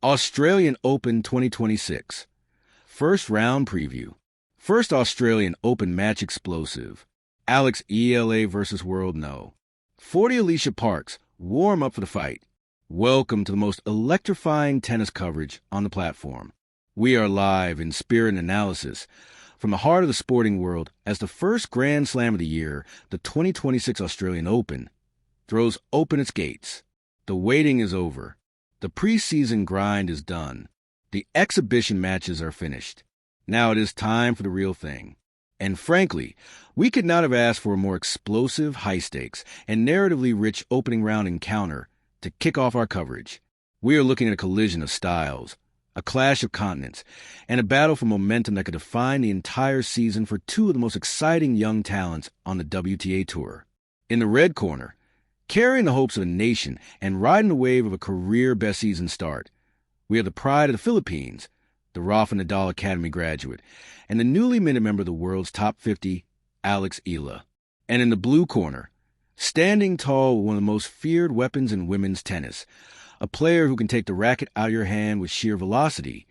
Australian Open 2026. First round preview. First Australian Open match explosive. Alex Eala versus World No. 40 Alicia Parks, warm up for the fight. Welcome to the most electrifying tennis coverage on the platform. We are live in spirit and analysis from the heart of the sporting world as the first Grand Slam of the year, the 2026 Australian Open, throws open its gates. The waiting is over. The preseason grind is done. The exhibition matches are finished. Now it is time for the real thing. And frankly, we could not have asked for a more explosive, high-stakes, and narratively rich opening round encounter to kick off our coverage. We are looking at a collision of styles, a clash of continents, and a battle for momentum that could define the entire season for two of the most exciting young talents on the WTA Tour. In the red corner, carrying the hopes of a nation and riding the wave of a career best season start, we have the pride of the Philippines, the Rafa Nadal Academy graduate, and the newly minted member of the world's top 50, Alex Eala. And in the blue corner, standing tall with one of the most feared weapons in women's tennis, a player who can take the racket out of your hand with sheer velocity,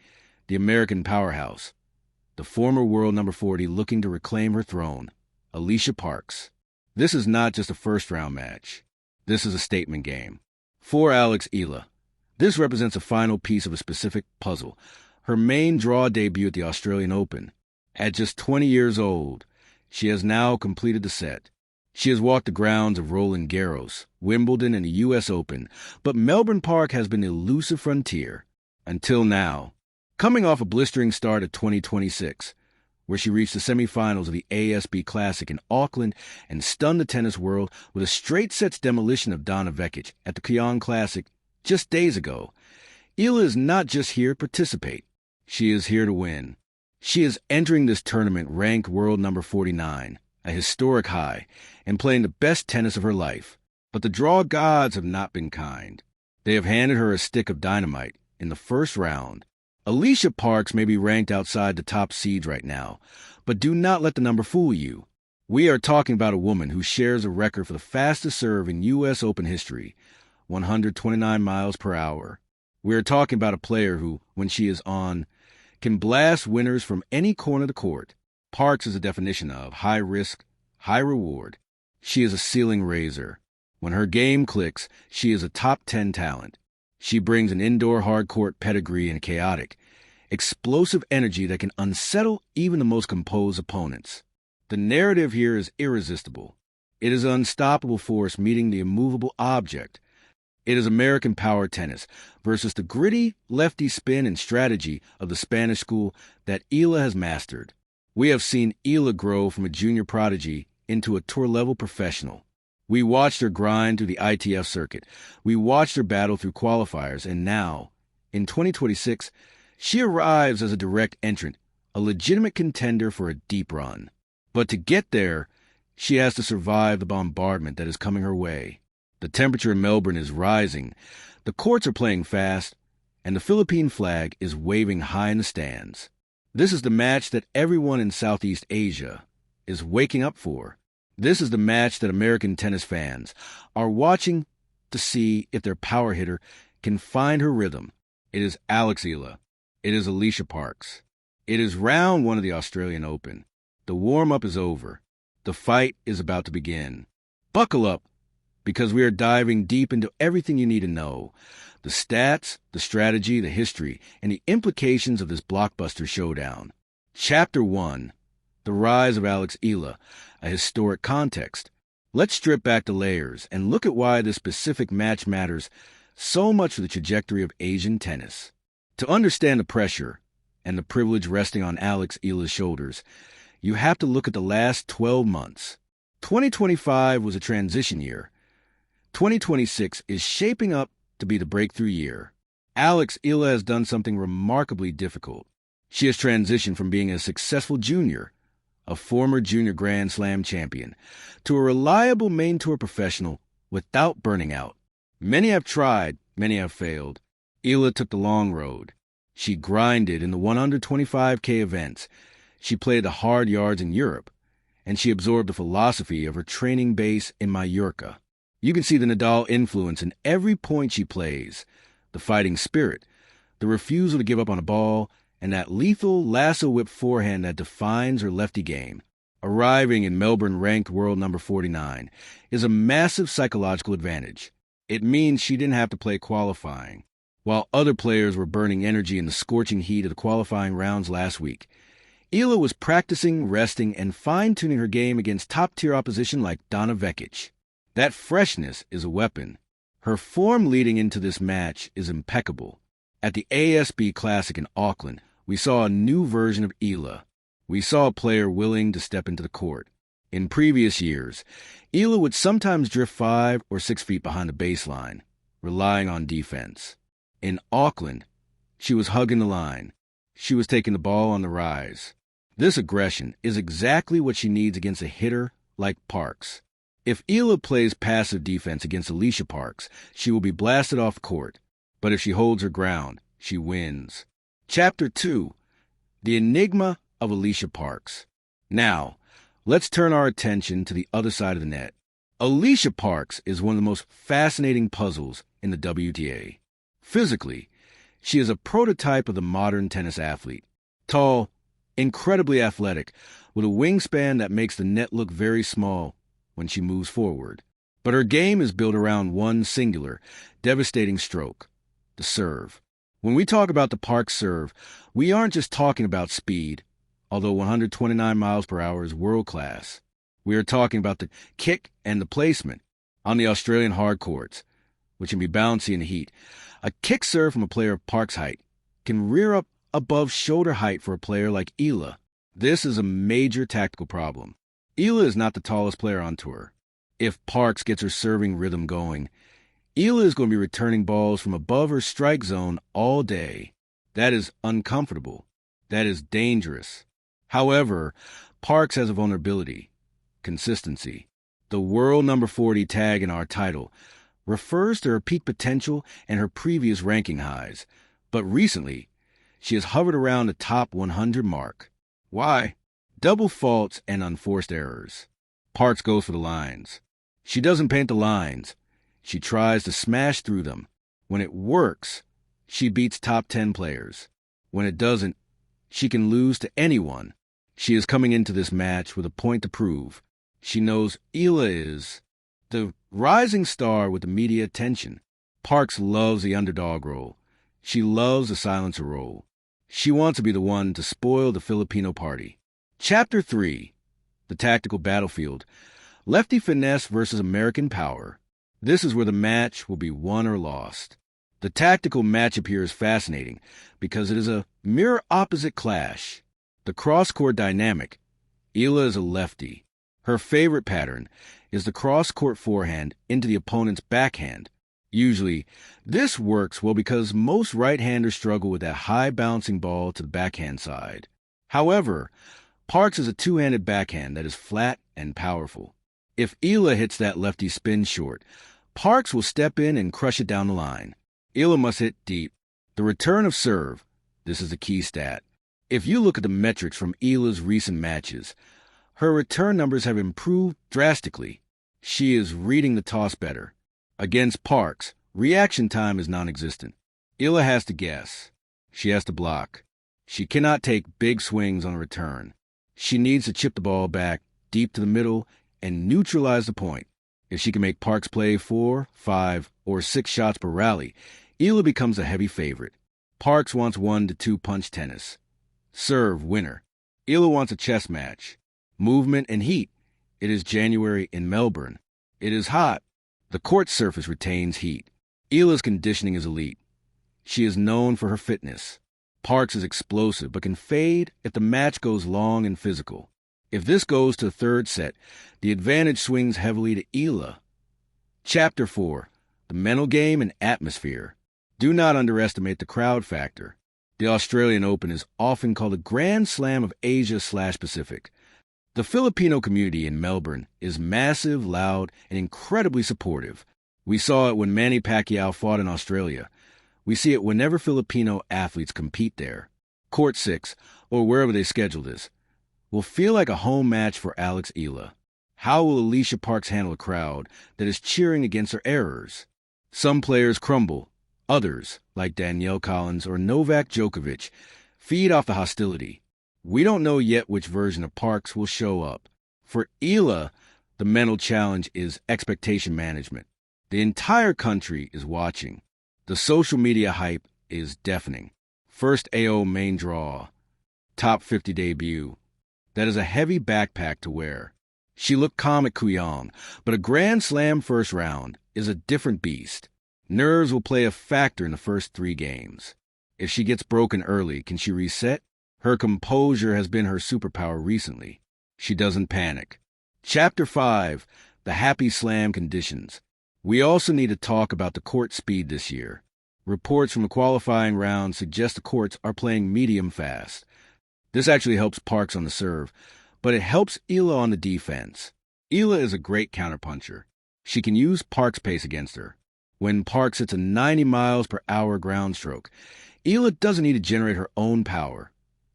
the American powerhouse, the former world number 40 looking to reclaim her throne, Alicia Parks. This is not just a first-round match. This is a statement game. For Alex Eala, this represents a final piece of a specific puzzle, her main draw debut at the Australian Open. At just 20 years old, she has now completed the set. She has walked the grounds of Roland Garros, Wimbledon, and the U.S. Open, but Melbourne Park has been the elusive frontier. Until now, coming off a blistering start at 2026, where she reached the semifinals of the ASB Classic in Auckland and stunned the tennis world with a straight-sets demolition of Donna Vekic at the Kyon Classic just days ago. Eala is not just here to participate. She is here to win. She is entering this tournament ranked world number 49, a historic high, and playing the best tennis of her life. But the draw gods have not been kind. They have handed her a stick of dynamite in the first round. Alicia Parks may be ranked outside the top seeds right now, but do not let the number fool you. We are talking about a woman who shares a record for the fastest serve in U.S. Open history, 129 miles per hour. We are talking about a player who, when she is on, can blast winners from any corner of the court. Parks is a definition of high risk, high reward. She is a ceiling raiser. When her game clicks, she is a top 10 talent. She brings an indoor hard-court pedigree and chaotic, explosive energy that can unsettle even the most composed opponents. The narrative here is irresistible. It is an unstoppable force meeting the immovable object. It is American power tennis versus the gritty, lefty spin and strategy of the Spanish school that Eala has mastered. We have seen Eala grow from a junior prodigy into a tour-level professional. We watched her grind through the ITF circuit. We watched her battle through qualifiers, and now, in 2026, she arrives as a direct entrant, a legitimate contender for a deep run. But to get there, she has to survive the bombardment that is coming her way. The temperature in Melbourne is rising, the courts are playing fast, and the Philippine flag is waving high in the stands. This is the match that everyone in Southeast Asia is waking up for. This is the match that American tennis fans are watching to see if their power hitter can find her rhythm. It is Alex Eala. It is Alicia Parks. It is round one of the Australian Open. The warm-up is over. The fight is about to begin. Buckle up, because we are diving deep into everything you need to know. The stats, the strategy, the history, and the implications of this blockbuster showdown. Chapter 1. The Rise of Alex Eala, a historic context. Let's strip back the layers and look at why this specific match matters so much for the trajectory of Asian tennis. To understand the pressure and the privilege resting on Alex Eala's shoulders, you have to look at the last 12 months. 2025 was a transition year. 2026 is shaping up to be the breakthrough year. Alex Eala has done something remarkably difficult. She has transitioned from being a successful junior, a former junior Grand Slam champion, to a reliable main tour professional without burning out. Many have tried, many have failed. Eala took the long road. She grinded in the 125K events. She played the hard yards in Europe, and she absorbed the philosophy of her training base in Mallorca. You can see the Nadal influence in every point she plays, the fighting spirit, the refusal to give up on a ball, and that lethal lasso whip forehand that defines her lefty game. Arriving in Melbourne ranked world number 49 is a massive psychological advantage. It means she didn't have to play qualifying. While other players were burning energy in the scorching heat of the qualifying rounds last week, Eala was practicing, resting, and fine-tuning her game against top-tier opposition like Donna Vekic. That freshness is a weapon. Her form leading into this match is impeccable. At the ASB Classic in Auckland, we saw a new version of Eala. We saw a player willing to step into the court. In previous years, Eala would sometimes drift 5 or 6 feet behind the baseline, relying on defense. In Auckland, she was hugging the line. She was taking the ball on the rise. This aggression is exactly what she needs against a hitter like Parks. If Eala plays passive defense against Alicia Parks, she will be blasted off court. But if she holds her ground, she wins. Chapter 2. The Enigma of Alycia Parks. Now, let's turn our attention to the other side of the net. Alicia Parks is one of the most fascinating puzzles in the WTA. Physically, she is a prototype of the modern tennis athlete. Tall, incredibly athletic, with a wingspan that makes the net look very small when she moves forward. But her game is built around one singular, devastating stroke: the serve. When we talk about the Parks serve, we aren't just talking about speed, although 129 miles per hour is world-class. We are talking about the kick and the placement on the Australian hard courts, which can be bouncy in the heat. A kick serve from a player of Parks' height can rear up above shoulder height for a player like Eala. This is a major tactical problem. Eala is not the tallest player on tour. If Parks gets her serving rhythm going, Eala is going to be returning balls from above her strike zone all day. That is uncomfortable. That is dangerous. However, Parks has a vulnerability: consistency. The world number 40 tag in our title refers to her peak potential and her previous ranking highs, but recently, she has hovered around the top 100 mark. Why? Double faults and unforced errors. Parks goes for the lines. She doesn't paint the lines. She tries to smash through them. When it works, she beats top 10 players. When it doesn't, she can lose to anyone. She is coming into this match with a point to prove. She knows Eala is the rising star with the media attention. Parks loves the underdog role. She loves the silencer role. She wants to be the one to spoil the Filipino party. Chapter 3. The Tactical Battlefield. Lefty finesse versus American power. This is where the match will be won or lost. The tactical matchup here is fascinating because it is a mirror opposite clash. The cross-court dynamic. Eala is a lefty. Her favorite pattern is the cross-court forehand into the opponent's backhand. Usually, this works well because most right-handers struggle with that high-bouncing ball to the backhand side. However, Parks is a two-handed backhand that is flat and powerful. If Eala hits that lefty spin short, Parks will step in and crush it down the line. Eala must hit deep. The return of serve. This is a key stat. If you look at the metrics from Eala's recent matches, her return numbers have improved drastically. She is reading the toss better. Against Parks, reaction time is non-existent. Eala has to guess. She has to block. She cannot take big swings on a return. She needs to chip the ball back deep to the middle and neutralize the point. If she can make Parks play 4, 5, or 6 shots per rally, Eala becomes a heavy favorite. Parks wants 1 to 2 punch tennis. Serve, winner. Eala wants a chess match. Movement and heat. It is January in Melbourne. It is hot. The court surface retains heat. Eala's conditioning is elite. She is known for her fitness. Parks is explosive but can fade if the match goes long and physical. If this goes to the third set, the advantage swings heavily to Eala. Chapter 4. The mental game and atmosphere. Do not underestimate the crowd factor. The Australian Open is often called the Grand Slam of Asia/Pacific. The Filipino community in Melbourne is massive, loud, and incredibly supportive. We saw it when Manny Pacquiao fought in Australia. We see it whenever Filipino athletes compete there. Court 6, or wherever they schedule this, will feel like a home match for Alex Eala. How will Alicia Parks handle a crowd that is cheering against her errors? Some players crumble. Others, like Danielle Collins or Novak Djokovic, feed off the hostility. We don't know yet which version of Parks will show up. For Eala, the mental challenge is expectation management. The entire country is watching. The social media hype is deafening. First AO main draw. Top 50 debut. That is a heavy backpack to wear. She looked calm at Kuyong, but a Grand Slam first round is a different beast. Nerves will play a factor in the first 3 games. If she gets broken early, can she reset? Her composure has been her superpower recently. She doesn't panic. Chapter 5, the happy slam conditions. We also need to talk about the court speed this year. Reports from the qualifying round suggest the courts are playing medium fast. This actually helps Parks on the serve, but it helps Eala on the defense. Eala is a great counterpuncher. She can use Parks' pace against her. When Parks hits a 90 miles per hour ground stroke, Eala doesn't need to generate her own power.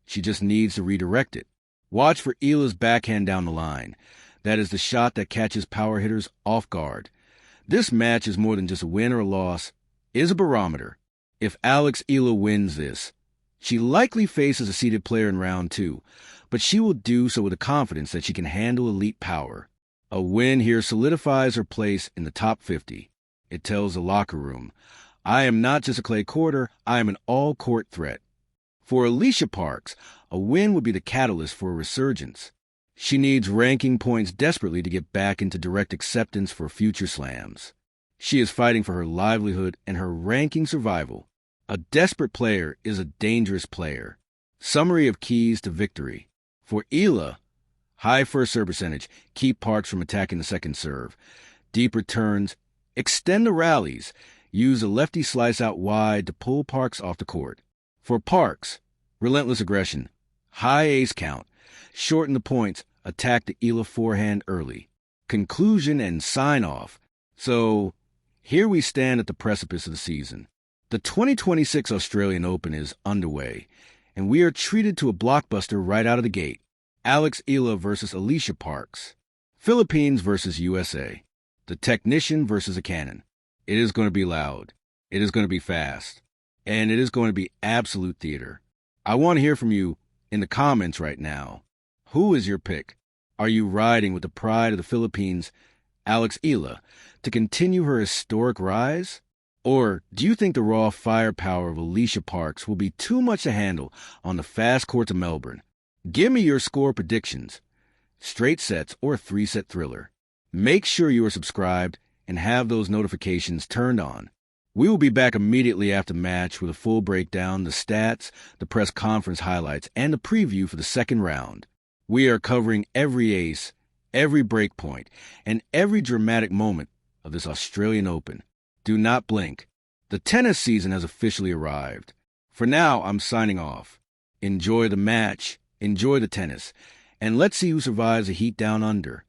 She just needs to redirect it. Watch for Eala's backhand down the line. That is the shot that catches power hitters off guard. This match is more than just a win or a loss. It is a barometer. If Alex Eala wins this, she likely faces a seeded player in round 2, but she will do so with the confidence that she can handle elite power. A win here solidifies her place in the top 50. It tells the locker room, I am not just a clay courter, I am an all-court threat. For Alicia Parks, a win would be the catalyst for a resurgence. She needs ranking points desperately to get back into direct acceptance for future slams. She is fighting for her livelihood and her ranking survival. A desperate player is a dangerous player. Summary of keys to victory. For Eala, high first serve percentage, keep Parks from attacking the second serve. Deep returns, extend the rallies, use a lefty slice out wide to pull Parks off the court. For Parks, relentless aggression, high ace count, shorten the points, attack the Eala forehand early. Conclusion and sign-off. So, here we stand at the precipice of the season. The 2026 Australian Open is underway, and we are treated to a blockbuster right out of the gate. Alex Eala versus Alicia Parks. Philippines versus USA. The technician versus a cannon. It is going to be loud. It is going to be fast. And it is going to be absolute theater. I want to hear from you in the comments right now. Who is your pick? Are you riding with the pride of the Philippines, Alex Eala, to continue her historic rise? Or do you think the raw firepower of Alicia Parks will be too much to handle on the fast courts of Melbourne? Give me your score predictions, straight sets or a 3-set thriller. Make sure you are subscribed and have those notifications turned on. We will be back immediately after match with a full breakdown, the stats, the press conference highlights, and the preview for the second round. We are covering every ace, every break point, and every dramatic moment of this Australian Open. Do not blink. The tennis season has officially arrived. For now, I'm signing off. Enjoy the match, enjoy the tennis, and let's see who survives the heat down under.